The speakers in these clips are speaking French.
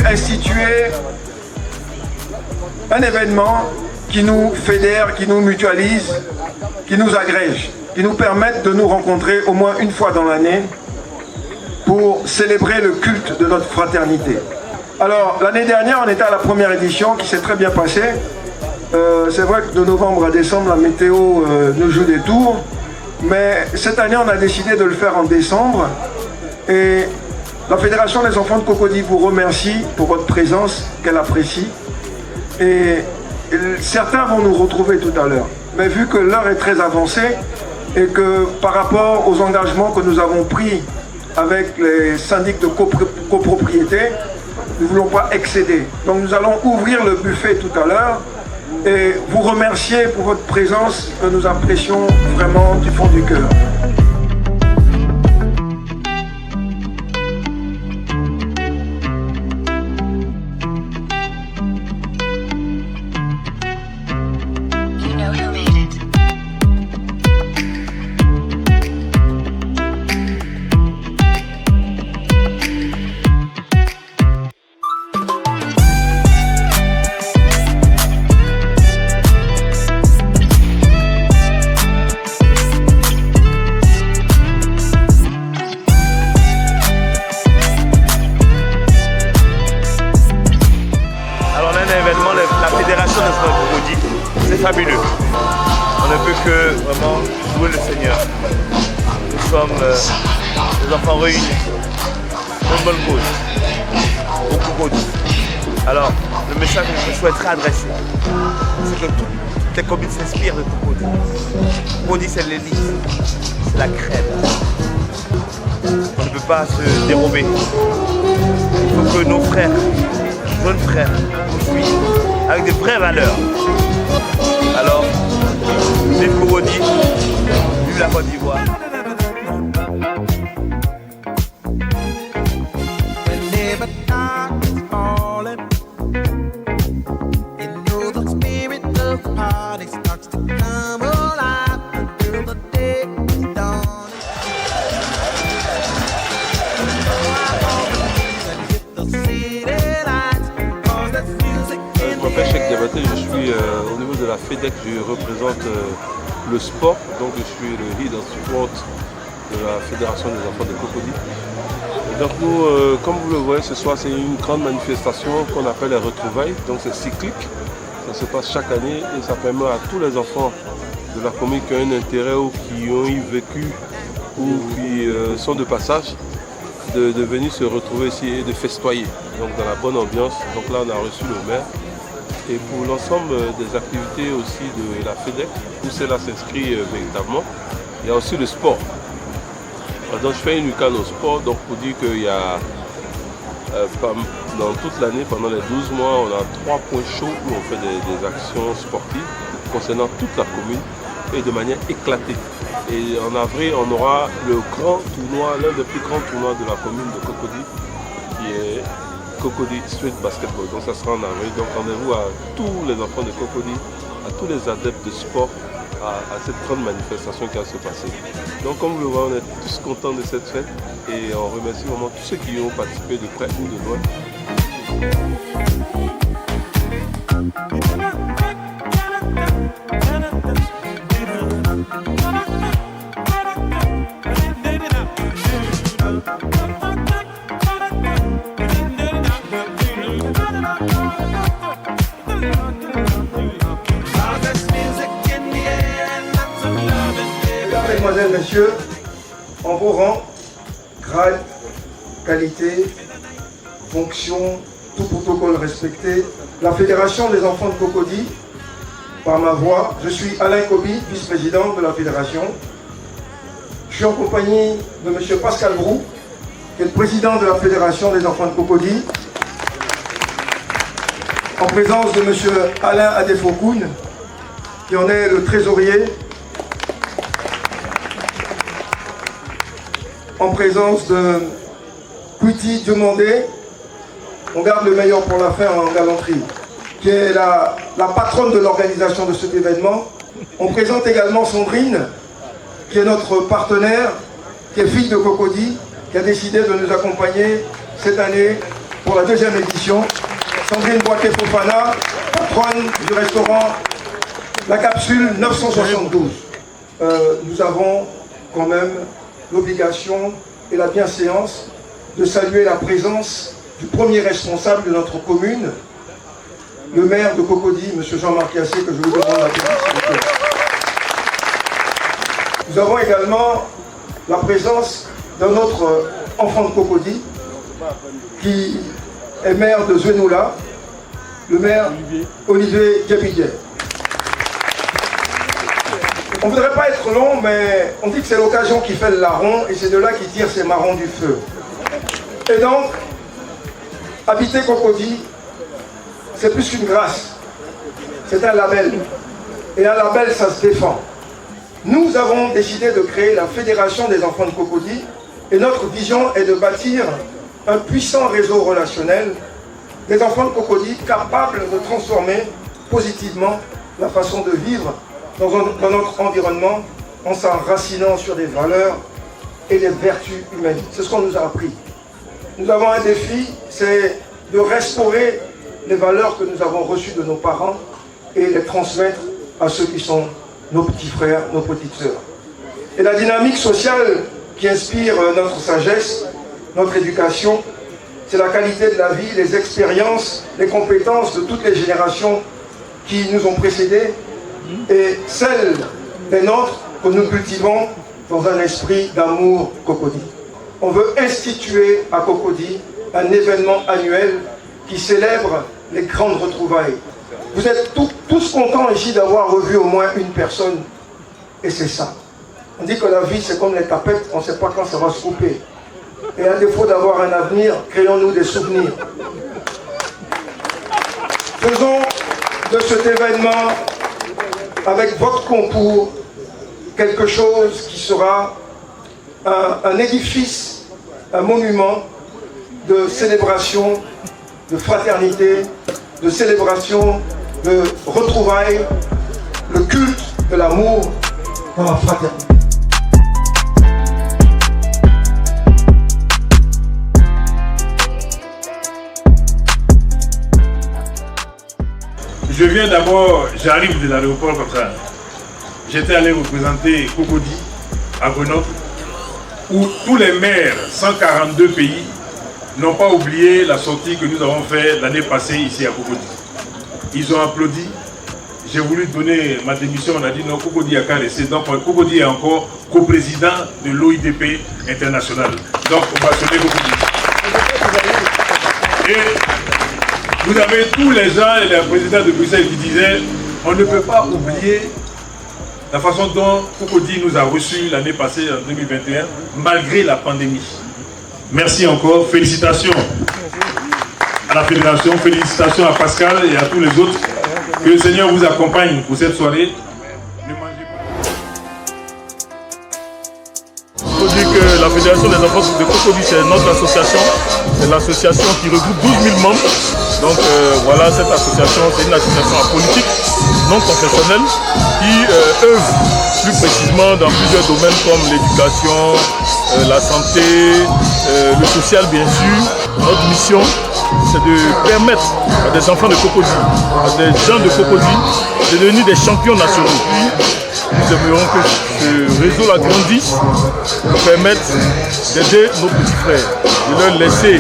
Instituer un événement qui nous fédère, qui nous mutualise, qui nous agrège, qui nous permette de nous rencontrer au moins une fois dans l'année pour célébrer le culte de notre fraternité. Alors l'année dernière on était à la première édition qui s'est très bien passée. C'est vrai que de novembre à décembre la météo nous joue des tours, mais cette année on a décidé de le faire en décembre et la Fédération des enfants de Cocody vous remercie pour votre présence, qu'elle apprécie. Et certains vont nous retrouver tout à l'heure. Mais vu que l'heure est très avancée et que par rapport aux engagements que nous avons pris avec les syndics de copropriété, nous ne voulons pas excéder. Donc nous allons ouvrir le buffet tout à l'heure et vous remercier pour votre présence que nous apprécions vraiment du fond du cœur. C'est fabuleux. On ne peut que vraiment louer le Seigneur. Nous sommes des enfants réunis pour une bonne cause, au Cocody. Alors, le message que je souhaiterais adresser, c'est que toutes les communes s'inspirent de Cocody. Cocody, c'est l'élite, c'est la crème. On ne peut pas se dérober. Il faut que nos frères, jeunes frères, nous suivent avec des vraies valeurs. Alors, vive Cocody, vive la Côte d'Ivoire. Je suis au niveau de la FEDEC, je représente le sport, donc je suis le lead en support de la Fédération des enfants de Cocody. Et donc nous, comme vous le voyez ce soir, c'est une grande manifestation qu'on appelle les retrouvailles, donc c'est cyclique, ça se passe chaque année et ça permet à tous les enfants de la commune qui ont un intérêt ou qui ont y vécu ou qui sont de passage, de venir se retrouver ici et de festoyer, donc dans la bonne ambiance. Donc là on a reçu le maire. Et pour l'ensemble des activités aussi de la FEDEC, où cela s'inscrit véritablement, il y a aussi le sport. Donc je fais une week-end au sport, donc pour dire qu'il y a dans toute l'année, pendant les 12 mois, on a 3 points chauds où on fait des actions sportives concernant toute la commune et de manière éclatée. Et en avril, on aura le grand tournoi, l'un des plus grands tournois de la commune de Cocody, qui est Cocody Street Basketball. Donc ça sera en avril. Donc rendez-vous à tous les enfants de Cocody, à tous les adeptes de sport, à cette grande manifestation qui va se passer. Donc comme vous le voyez, on est tous contents de cette fête et on remercie vraiment tous ceux qui y ont participé de près ou de loin. Mesdemoiselles, Messieurs, en vos rangs, grade, qualité, fonctions, tout protocole respecté, la Fédération des enfants de Cocody, par ma voix, je suis Alain Kobi, vice-président de la Fédération. Je suis en compagnie de M. Pascal Brou, qui est le président de la Fédération des enfants de Cocody, en présence de M. Alain Adefokoun, qui en est le trésorier, en présence de Kwiti Diomandé, on garde le meilleur pour la fin en galanterie, qui est la patronne de l'organisation de cet événement. On présente également Sandrine, qui est notre partenaire, qui est fille de Cocody, qui a décidé de nous accompagner cette année pour la 2e édition. Sandrine Boaké-Fofana, patronne du restaurant La Capsule 972. Nous avons quand même l'obligation et la bienséance de saluer la présence du premier responsable de notre commune, le maire de Cocody, M. Jean-Marc Yassé, que je vous demande d'applaudir. Nous avons également la présence d'un autre enfant de Cocody, qui est maire de Zwenoula, le maire Olivier Diabidier. On ne voudrait pas être long, mais on dit que c'est l'occasion qui fait le larron, et c'est de là qu'il tire ses marrons du feu. Et donc, habiter Cocody, c'est plus qu'une grâce, c'est un label. Et un label, ça se défend. Nous avons décidé de créer la Fédération des enfants de Cocody, et notre vision est de bâtir un puissant réseau relationnel des enfants de Cocody capables de transformer positivement la façon de vivre dans notre environnement en s'enracinant sur des valeurs et des vertus humaines. C'est ce qu'on nous a appris. Nous avons un défi, c'est de restaurer les valeurs que nous avons reçues de nos parents et les transmettre à ceux qui sont nos petits frères, nos petites sœurs. Et la dynamique sociale qui inspire notre sagesse, notre éducation, c'est la qualité de la vie, les expériences, les compétences de toutes les générations qui nous ont précédés et celles des nôtres que nous cultivons dans un esprit d'amour Cocody. On veut instituer à Cocody un événement annuel qui célèbre les grandes retrouvailles. Vous êtes tous contents ici d'avoir revu au moins une personne, et c'est ça. On dit que la vie c'est comme les tapettes, on ne sait pas quand ça va se couper. Et à défaut d'avoir un avenir, créons-nous des souvenirs. Faisons de cet événement, avec votre concours, quelque chose qui sera un édifice, un monument de célébration, de fraternité, de célébration, de retrouvailles, le culte de l'amour dans la fraternité. Je viens d'abord, j'arrive de l'aéroport comme ça. J'étais allé représenter Cocody à Grenoble, où tous les maires, 142 pays, n'ont pas oublié la sortie que nous avons faite l'année passée ici à Cocody. Ils ont applaudi. J'ai voulu donner ma démission, on a dit non, Cocody a qu'à rester. Donc Cocody est encore coprésident de l'OIDP international. Donc on va sonner Cocody. Et vous avez tous les gens et les présidents de Bruxelles qui disaient on ne peut pas oublier la façon dont Cocody nous a reçus l'année passée, en 2021, malgré la pandémie. Merci encore, félicitations à la Fédération, félicitations à Pascal et à tous les autres. Que le Seigneur vous accompagne pour cette soirée. Ne mangez pas. Il faut dire que la Fédération des enfants de Cocody, c'est notre association. C'est l'association qui regroupe 12 000 membres. Donc voilà, cette association, c'est une association apolitique, non confessionnelle, qui œuvre plus précisément dans plusieurs domaines comme l'éducation, la santé, le social bien sûr. Notre mission, c'est de permettre à des enfants de Cocody, à des gens de Cocody, de devenir des champions nationaux. Nous aimerions que ce réseau-là grandisse, nous permette d'aider nos petits frères, de leur laisser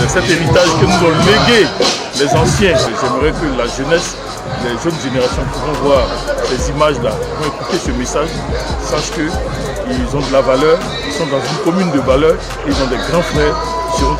cet héritage que nous ont légué les anciens. J'aimerais que la jeunesse, les jeunes générations qui vont voir ces images-là, vont écouter ce message, sachent qu'ils ont de la valeur, ils sont dans une commune de valeur, ils ont des grands frères qui seront